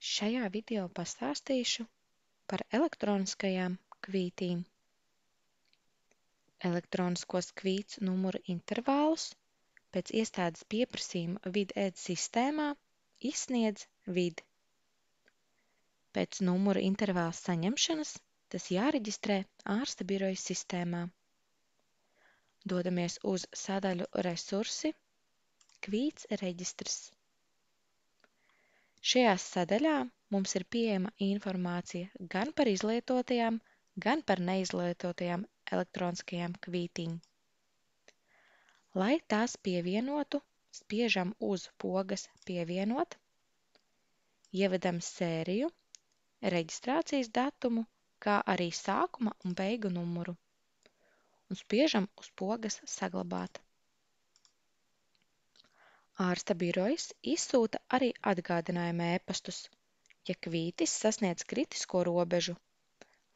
Šajā video pastāstīšu par elektroniskajām kvītīm. Elektroniskos kvīts numuru intervālus pēc iestādes pieprasījuma VidEd sistēmā izsniedz Vid. Pēc numura intervāla saņemšanas tas jāreģistrē ārsta biroja sistēmā. Dodamies uz sadaļu Resursi, Kvīts reģistrs. Šajā sadaļā mums ir pieejama informācija gan par izlietotajām, gan par neizlietotajām elektroniskajām kvītīm. Lai tās pievienotu, spiežam uz pogas Pievienot, ievedam sēriju, reģistrācijas datumu, kā arī sākuma un beigu numuru un spiežam uz pogas Saglabāt. Ārsta birojs izsūta arī atgādinājuma ēpastus, ja kvītis sasniedz kritisko robežu,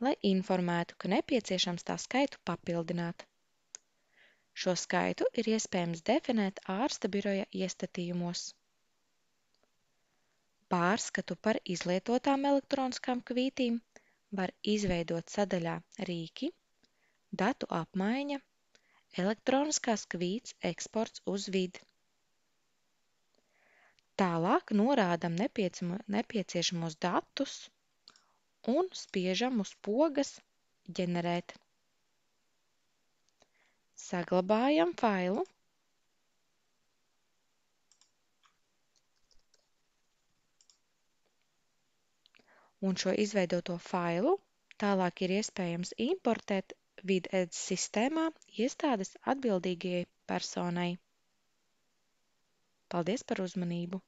lai informētu, ka nepieciešams tā skaitu papildināt. Šo skaitu ir iespējams definēt ārsta biroja iestatījumos. Pārskatu par izlietotām elektroniskām kvītīm var izveidot sadaļā Rīki, Datu apmaiņa, Elektroniskās kvīts eksports uz Vid. Tālāk norādam nepieciešamos datus un spiežam uz pogas Ģenerēt. Saglabājam failu. Un šo izveidoto failu tālāk ir iespējams importēt VidEd sistēmā iestādes atbildīgajai personai. Paldies par uzmanību!